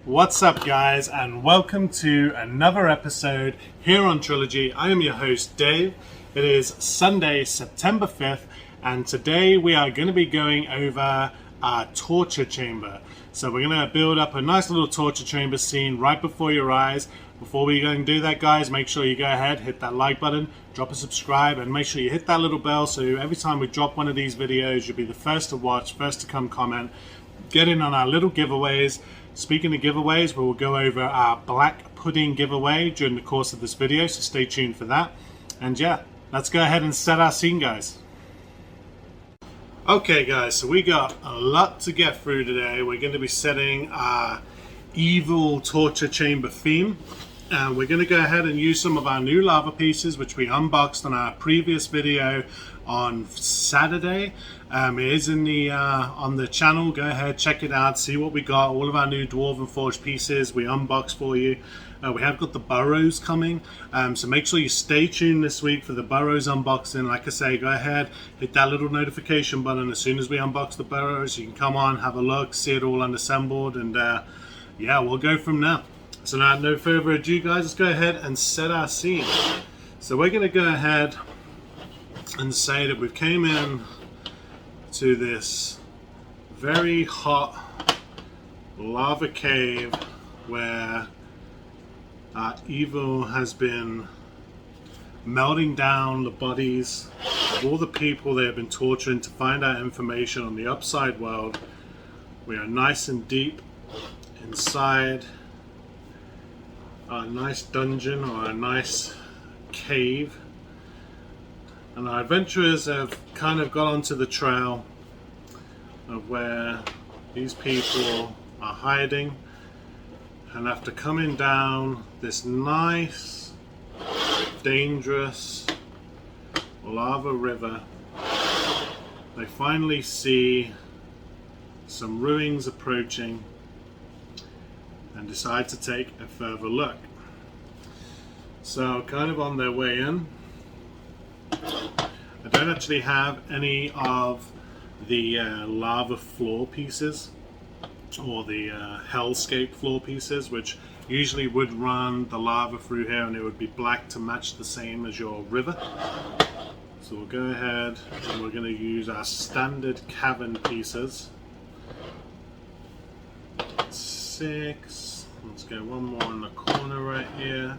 What's up, guys, and welcome to another episode here on Trilogy. I am your host, Dave. It is Sunday, September 5th, and today we are going to be going over our torture chamber. So we're going to build up a nice little torture chamber scene right before your eyes. Before we go and do that, guys, make sure you go ahead, hit that like button, drop a subscribe, and make sure you hit that little bell so every time we drop one of these videos, you'll be the first to watch, first to come comment, get in on our little giveaways. Speaking of giveaways, we will go over our black pudding giveaway during the course of this video, so stay tuned for that. And yeah, let's go ahead and set our scene, guys. Okay, guys, so we got a lot to get through today. We're going to be setting our evil torture chamber theme. And we're going to go ahead and use some of our new lava pieces, which we unboxed on our previous video on Saturday. It is in the on the channel. Go ahead, check it out, see what we got. All of our new Dwarven Forge pieces we unboxed for you. We have got the burrows coming, so make sure you stay tuned this week for the burrows unboxing. Like I say, go ahead, hit that little notification button. As soon as we unbox the burrows, you can come on, have a look, see it all unassembled, and yeah, we'll go from there. So now, no further ado, guys, let's go ahead and set our scene. So we're going to go ahead and say that we've came in to this very hot lava cave where evil has been melting down the bodies of all the people they have been torturing to find out information on the upside world. We are nice and deep inside a nice dungeon or a nice cave, and our adventurers have kind of got onto the trail of where these people are hiding, and after coming down this nice dangerous lava river, they finally see some ruins approaching and decide to take a further look. So kind of on their way in, I don't actually have any of the lava floor pieces or the hellscape floor pieces, which usually would run the lava through here and it would be black to match the same as your river. So we'll go ahead and we're going to use our standard cavern pieces. 6. Let's go one more in the corner right here,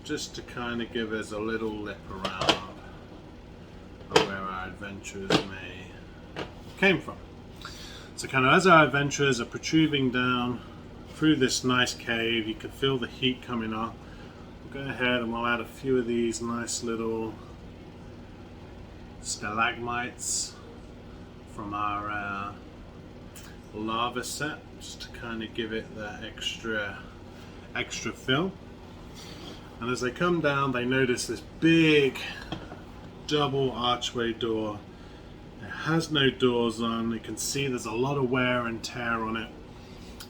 just to kind of give us a little lip around of where our adventurers came from. So kind of as our adventurers are protruding down through this nice cave, you can feel the heat coming up. We'll go ahead and we'll add a few of these nice little stalagmites from our lava set, just to kind of give it that extra fill. And as they come down, they notice this big double archway door. It has no doors on. You can see there's a lot of wear and tear on it.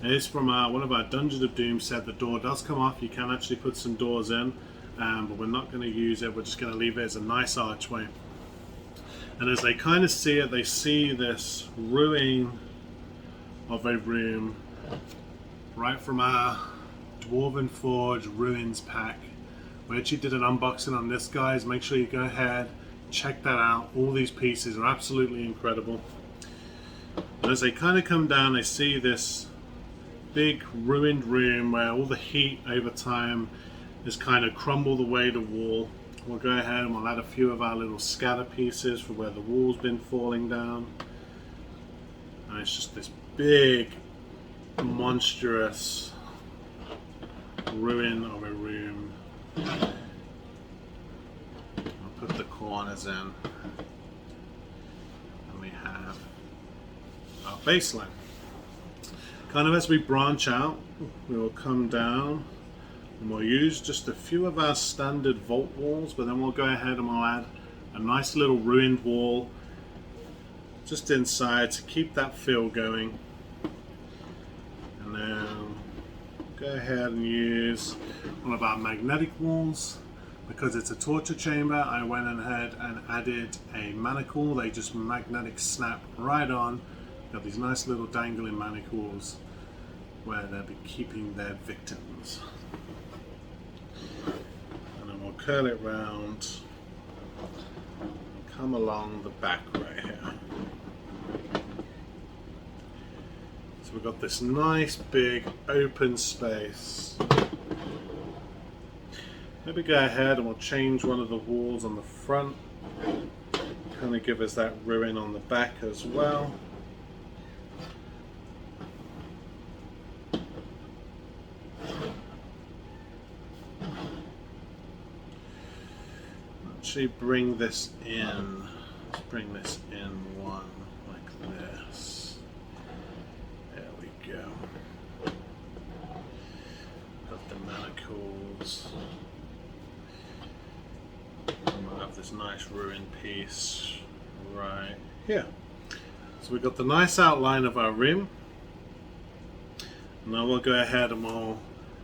It is from one of our Dungeons of Doom set. The door does come off. You can actually put some doors in, but we're not going to use it. We're just going to leave it as a nice archway. And as they kind of see it, they see this ruin of a room right from our Dwarven Forge Ruins pack. We actually did an unboxing on this, guys. Make sure you go ahead, check that out. All these pieces are absolutely incredible. And as they kind of come down, they see this big ruined room where all the heat over time has kind of crumbled away the wall. We'll go ahead and we'll add a few of our little scatter pieces for where the wall's been falling down. And it's just this big, monstrous ruin of a room. I'll put the corners in, and we have our baseline. Kind of as we branch out, we will come down and we'll use just a few of our standard vault walls, but then we'll go ahead and we'll add a nice little ruined wall just inside to keep that feel going. And then go ahead and use one of our magnetic walls. Because it's a torture chamber, I went ahead and added a manacle. They just magnetic snap right on. Got these nice little dangling manacles. where they'll be keeping their victims. And then we'll curl it round and come along the back right here. So we've got this nice big open space. Maybe go ahead and we'll change one of the walls on the front, kind of give us that ruin on the back as well. Actually bring this in. Let's bring this in one like this. There we go. Got the manacles. And we'll have this nice ruined piece right here. So we've got the nice outline of our rim. Now we'll go ahead and we'll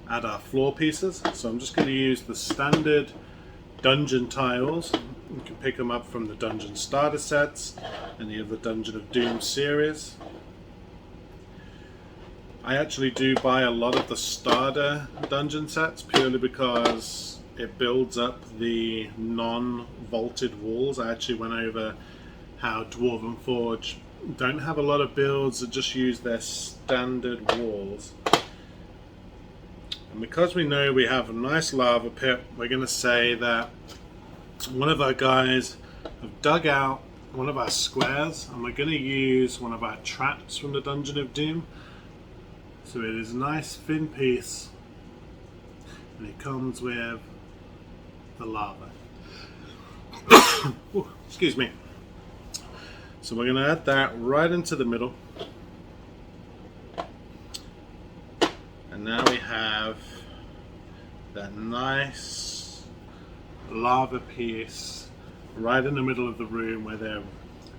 add our floor pieces. So I'm just going to use the standard dungeon tiles. You can pick them up from the dungeon starter sets, any of the Dungeon of Doom series. I actually do buy a lot of the starter dungeon sets purely because it builds up the non-vaulted walls. I actually went over how Dwarven Forge don't have a lot of builds that just use their standard walls. And because we know we have a nice lava pit, we're going to say that one of our guys have dug out one of our squares, and we're going to use one of our traps from the Dungeon of Doom. So it is a nice thin piece, and it comes with the lava. Ooh, excuse me. So we're going to add that right into the middle. And now we have that nice lava piece right in the middle of the room where they're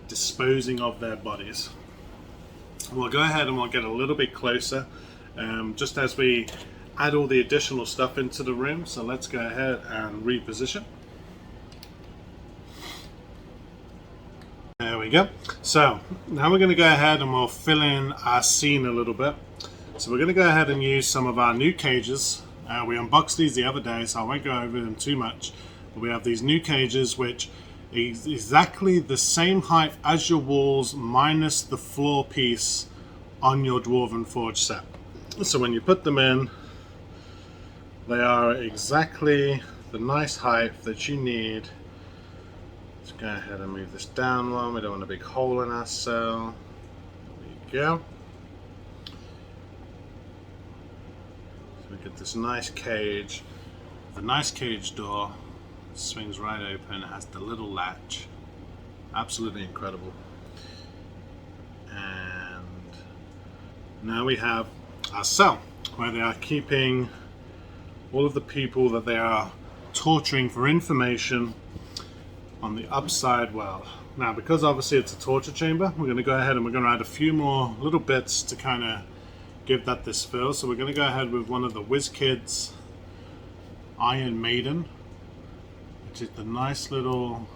disposing of their bodies. We'll go ahead and we'll get a little bit closer just as we add all the additional stuff into the room. So let's go ahead and reposition. There we go. So now we're going to go ahead and we'll fill in our scene a little bit. So we're going to go ahead and use some of our new cages. We unboxed these the other day, so I won't go over them too much. But we have these new cages which is exactly the same height as your walls minus the floor piece on your Dwarven Forge set. So when you put them in, they are exactly the nice height that you need. Let's go ahead and move this down one. We don't want a big hole in our cell. There we go. We get this nice cage. The nice cage door swings right open. It has the little latch. Absolutely incredible. And now we have our cell where they are keeping all of the people that they are torturing for information on the upside world. Now, because obviously it's a torture chamber, we're going to go ahead and we're going to add a few more little bits to kind of give that this feel. So we're going to go ahead with one of the WizKids Iron Maiden, which is the nice little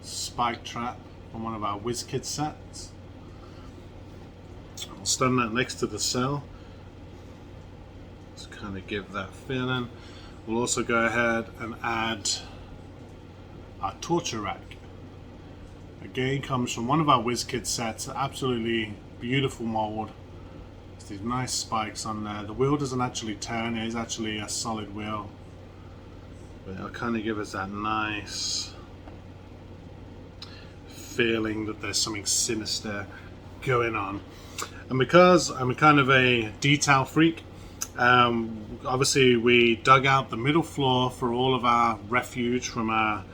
spike trap from one of our WizKid sets. We'll stand that next to the cell. Just kind of give that feeling. We'll also go ahead and add our torture rack. Again, comes from one of our WizKid sets. Absolutely beautiful mold. These nice spikes on there. The wheel doesn't actually turn, it is actually a solid wheel. But it'll kind of give us that nice feeling that there's something sinister going on. And because I'm kind of a detail freak, obviously we dug out the middle floor for all of our refuge from our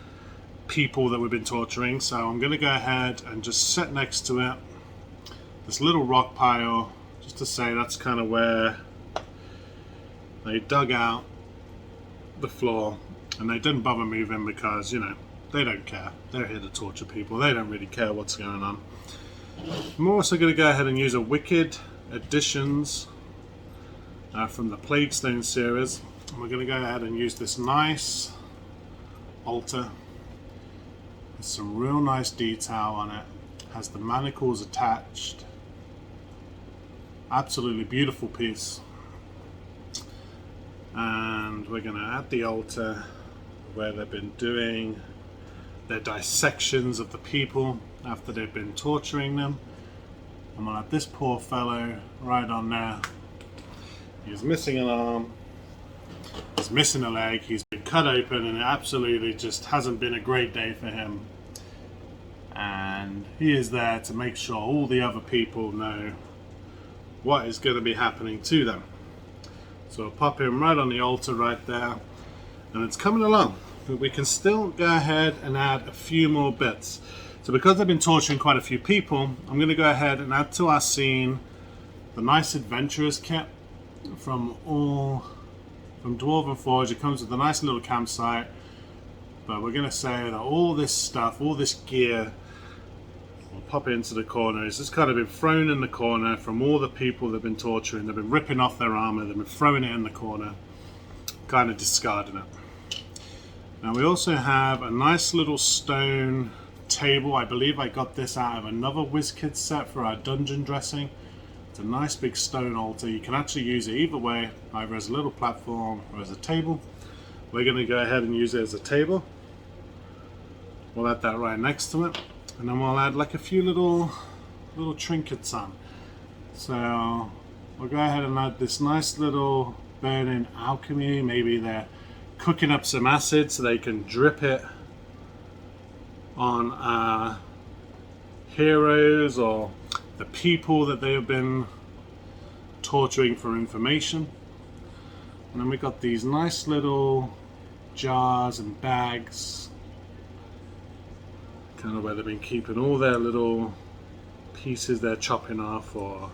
people that we've been torturing. So I'm going to go ahead and just set next to it this little rock pile, just to say that's kind of where they dug out the floor, and they didn't bother moving because, you know, they don't care. They're here to torture people. They don't really care what's going on. I'm also going to go ahead and use a Wicked Additions from the Plaguestone series. And we're going to go ahead and use this nice altar with some real nice detail on it. Has the manacles attached. Absolutely beautiful piece. And we're going to add the altar where they've been doing their dissections of the people after they've been torturing them. I'm going to add this poor fellow right on there. He's missing an arm, he's missing a leg, he's been cut open, and it absolutely just hasn't been a great day for him. And he is there to make sure all the other people know what is going to be happening to them. So I'll pop him right on the altar right there, and it's coming along. But we can still go ahead and add a few more bits. So because I've been torturing quite a few people, I'm going to go ahead and add to our scene the nice adventurers kit from Dwarven Forge. It comes with a nice little campsite, but we're going to say that all this stuff, all this gear, we'll pop it into the corner. It's just kind of been thrown in the corner from all the people they've been torturing. They've been ripping off their armor, they've been throwing it in the corner, kind of discarding it. Now we also have a nice little stone table. I believe I got this out of another WizKids set for our dungeon dressing. It's a nice big stone altar. You can actually use it either way, either as a little platform or as a table. We're going to go ahead and use it as a table. We'll add that right next to it, and then we'll add like a few little trinkets on. So we'll go ahead and add this nice little burning alchemy. Maybe they're cooking up some acid so they can drip it on our heroes or the people that they have been torturing for information. And then we got these nice little jars and bags, kind of where they've been keeping all their little pieces they're chopping off, or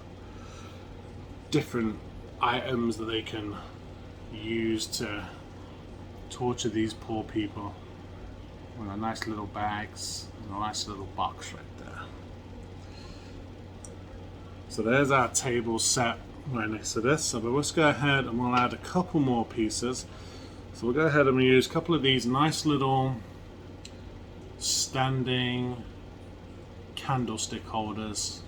different items that they can use to torture these poor people. With a nice little bags and a nice little box right there. So there's our table set right next to this. So let's go ahead and we'll add a couple more pieces. So we'll go ahead and we'll use a couple of these nice little standing candlestick holders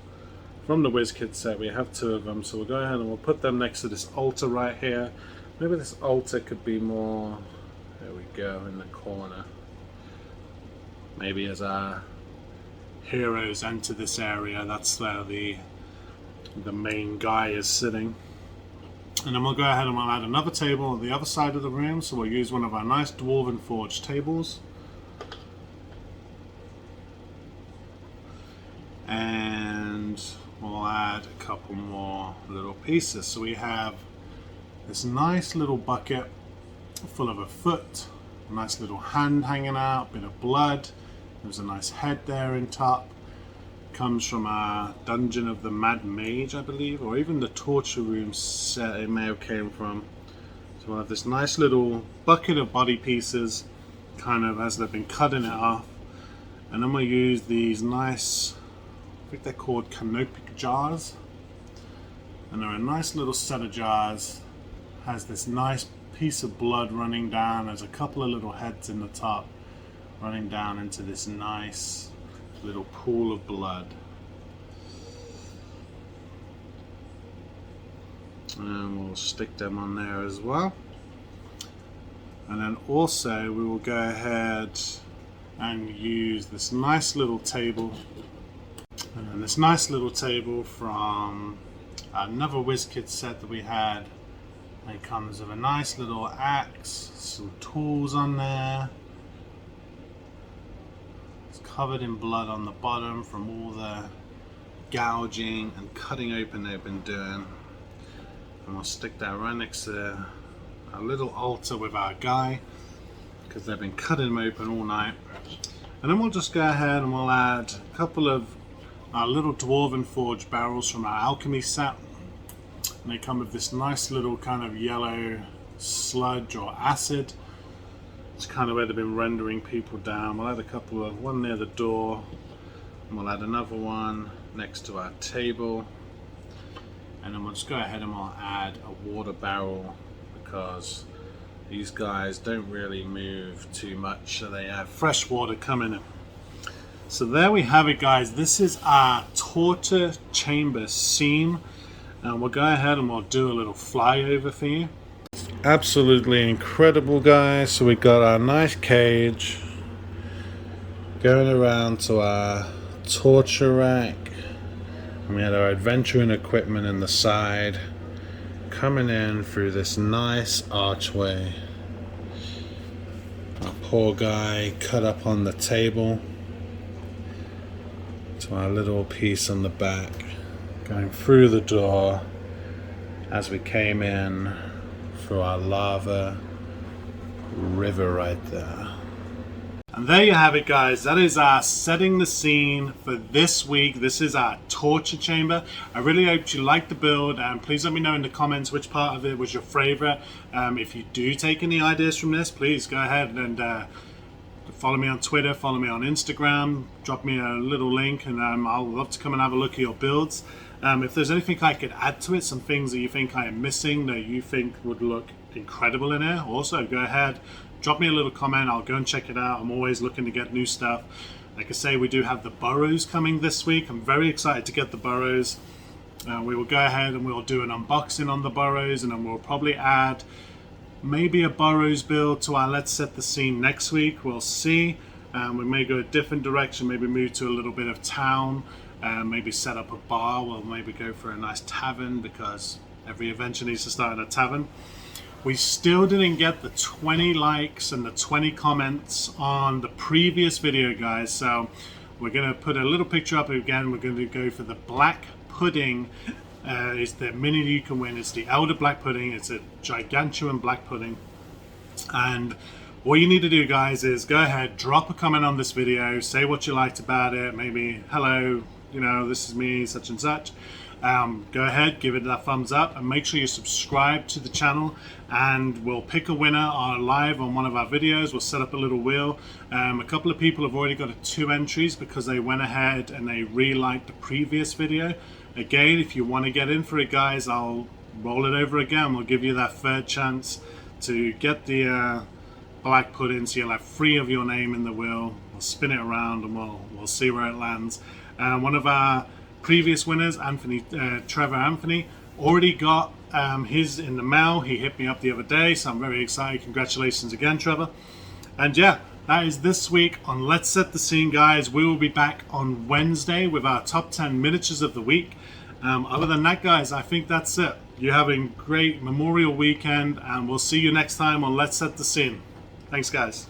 from the WizKids set. We have two of them, so we'll go ahead and we'll put them next to this altar right here. Maybe this altar could be more, there we go, in the corner. Maybe as our heroes enter this area, that's where the main guy is sitting. And then we'll go ahead and we'll add another table on the other side of the room. So we'll use one of our nice Dwarven Forge tables. And we'll add a couple more little pieces. So we have this nice little bucket full of a foot, a nice little hand hanging out, a bit of blood. There's a nice head there in top. Comes from our Dungeon of the Mad Mage, I believe, or even the Torture Room set it may have came from. So we'll have this nice little bucket of body pieces, kind of as they've been cutting it off. And then we'll use these nice, I think they're called canopic jars. And they're a nice little set of jars. Has this nice piece of blood running down. There's a couple of little heads in the top, running down into this nice little pool of blood. And we'll stick them on there as well. And then also we will go ahead and use this nice little table. And then this nice little table from another WizKids set that we had. It comes with a nice little axe, some tools on there. Covered in blood on the bottom from all the gouging and cutting open they've been doing. And we'll stick that right next to a little altar with our guy, because they've been cutting him open all night. And then we'll just go ahead and we'll add a couple of our little Dwarven Forge barrels from our alchemy set. And they come with this nice little kind of yellow sludge or acid. It's kind of where they've been rendering people down. We'll add a couple of, one near the door, and we'll add another one next to our table. And then we'll just go ahead and we'll add a water barrel, because these guys don't really move too much, so they have fresh water coming in. So there we have it, guys. This is our torture chamber scene. And we'll go ahead and we'll do a little flyover for you. Absolutely incredible, guys. So we got our nice cage, going around to our torture rack, and we had our adventuring equipment in the side, coming in through this nice archway. Our poor guy cut up on the table, to our little piece on the back, going through the door as we came in through our lava river right there. And there you have it, guys. That is our setting the scene for this week. This is our torture chamber. I really hope you liked the build, and please let me know in the comments which part of it was your favorite. If you do take any ideas from this, please go ahead and follow me on Twitter, follow me on Instagram, drop me a little link, and I'll love to come and have a look at your builds. If there's anything I could add to it, some things that you think I am missing that you think would look incredible in here, also go ahead, drop me a little comment. I'll go and check it out. I'm always looking to get new stuff. Like I say, we do have the burrows coming this week. I'm very excited to get the burrows. We will go ahead and we'll do an unboxing on the burrows, and then we'll probably add maybe a burrows build to our Let's Set the Scene next week. We'll see. We may go a different direction, maybe move to a little bit of town, maybe set up a bar. We'll maybe go for a nice tavern, because every adventure needs to start in a tavern. We still didn't get the 20 likes and the 20 comments on the previous video, guys, so we're going to put a little picture up again. We're going to go for the black pudding. Is the mini you can win. It's the Elder Black Pudding. It's a gigantuan black pudding. And all you need to do, guys, is go ahead, drop a comment on this video, say what you liked about it, maybe, hello, you know, this is me, such and such. Go ahead, give it that thumbs up, and make sure you subscribe to the channel, and we'll pick a winner on live on one of our videos. We'll set up a little wheel. A couple of people have already got 2 entries because they went ahead and they re-liked the previous video. Again, if you want to get in for it, guys, I'll roll it over again. We'll give you that third chance to get the black pudding, so you'll have 3 of your name in the wheel. We'll spin it around and we'll see where it lands. One of our previous winners, Trevor Anthony, already got his in the mail. He hit me up the other day, so I'm very excited. Congratulations again, Trevor. And yeah, that is this week on Let's Set the Scene, guys. We will be back on Wednesday with our top 10 miniatures of the week. Other than that, guys, I think that's it. You're having a great Memorial weekend, and we'll see you next time on Let's Set the Scene. Thanks, guys.